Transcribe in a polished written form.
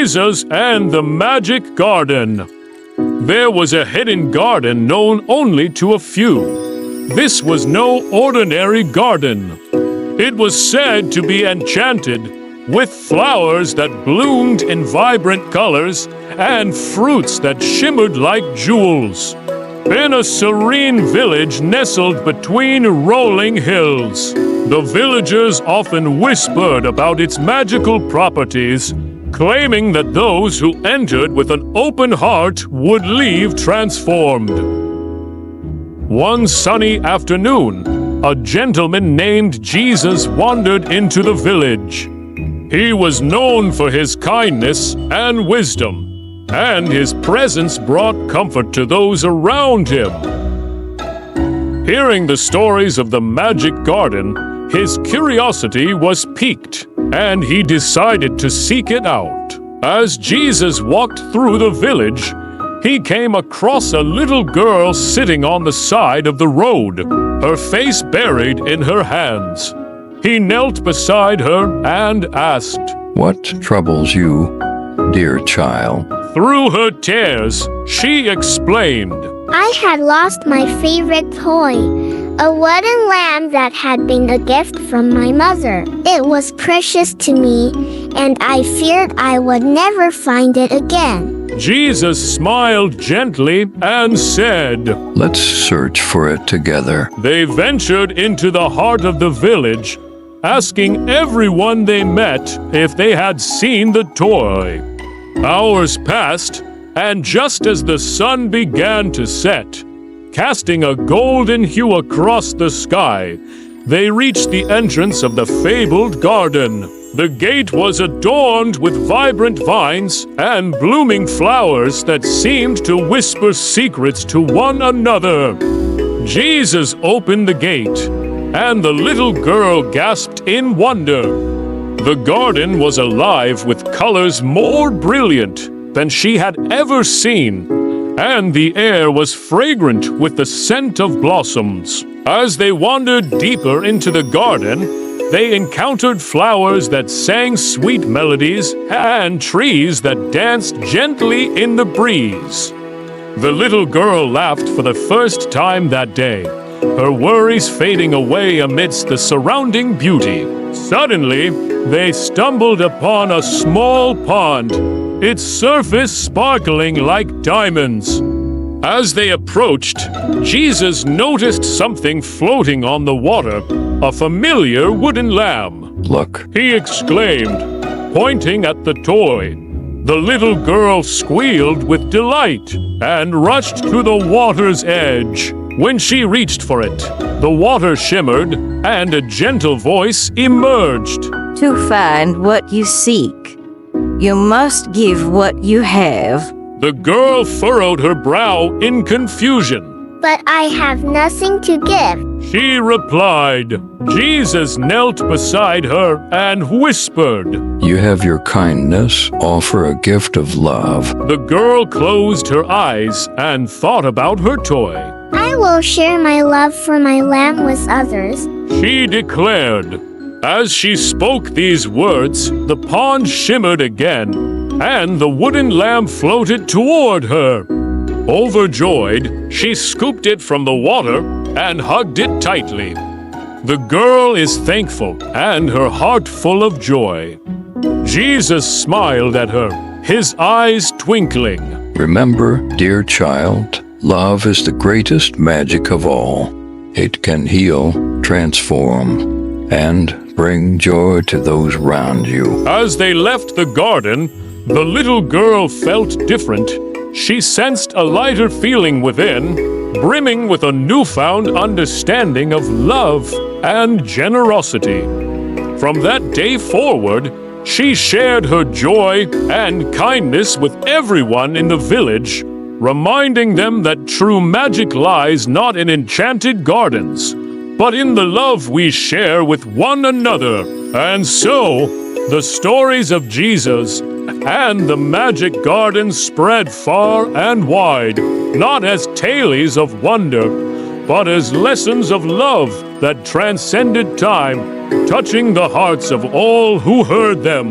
Jesus and the Magic Garden. There was a hidden garden known only to a few. This was no ordinary garden. It was said to be enchanted, with flowers that bloomed in vibrant colors and fruits that shimmered like jewels. In a serene village nestled between rolling hills, the villagers often whispered about its magical properties, claiming that those who entered with an open heart would leave transformed. One sunny afternoon, a gentleman named Jesus wandered into the village. He was known for his kindness and wisdom, and his presence brought comfort to those around him. Hearing the stories of the magic garden, his curiosity was piqued, and he decided to seek it out. As Jesus walked through the village, he came across a little girl sitting on the side of the road, her face buried in her hands. He knelt beside her and asked, "What troubles you, dear child?" Through her tears, she explained, I had lost my favorite toy, a wooden lamb that had been a gift from my mother. It was precious to me, and I feared I would never find it again. Jesus smiled gently and said, "Let's search for it together." They ventured into the heart of the village, asking everyone they met if they had seen the toy. Hours passed, and just as the sun began to set, casting a golden hue across the sky, they reached the entrance of the fabled garden. The gate was adorned with vibrant vines and blooming flowers that seemed to whisper secrets to one another. Jesus opened the gate, and the little girl gasped in wonder. The garden was alive with colors more brilliant than she had ever seen, and the air was fragrant with the scent of blossoms. As they wandered deeper into the garden, they encountered flowers that sang sweet melodies and trees that danced gently in the breeze. The little girl laughed for the first time that day, her worries fading away amidst the surrounding beauty. Suddenly, they stumbled upon a small pond, its surface sparkling like diamonds. As they approached, Jesus noticed something floating on the water, a familiar wooden lamb. "Look." He exclaimed, pointing at the toy. The little girl squealed with delight and rushed to the water's edge. When she reached for it, the water shimmered and a gentle voice emerged. To find what you seek, you must give what you have. The girl furrowed her brow in confusion. But I have nothing to give. She replied. Jesus knelt beside her and whispered, "You have your kindness. Offer a gift of love." The girl closed her eyes and thought about her toy. I will share my love for my lamb with others. She declared. As she spoke these words, the pond shimmered again, and the wooden lamb floated toward her. Overjoyed, she scooped it from the water and hugged it tightly. The girl is thankful and her heart full of joy. Jesus smiled at her, his eyes twinkling. Remember, dear child, love is the greatest magic of all. It can heal, transform, and bring joy to those around you. As they left the garden, the little girl felt different. She sensed a lighter feeling within, brimming with a newfound understanding of love and generosity. From that day forward, she shared her joy and kindness with everyone in the village, reminding them that true magic lies not in enchanted gardens, but in the love we share with one another. And so, the stories of Jesus and the magic garden spread far and wide, not as tales of wonder, but as lessons of love that transcended time, touching the hearts of all who heard them.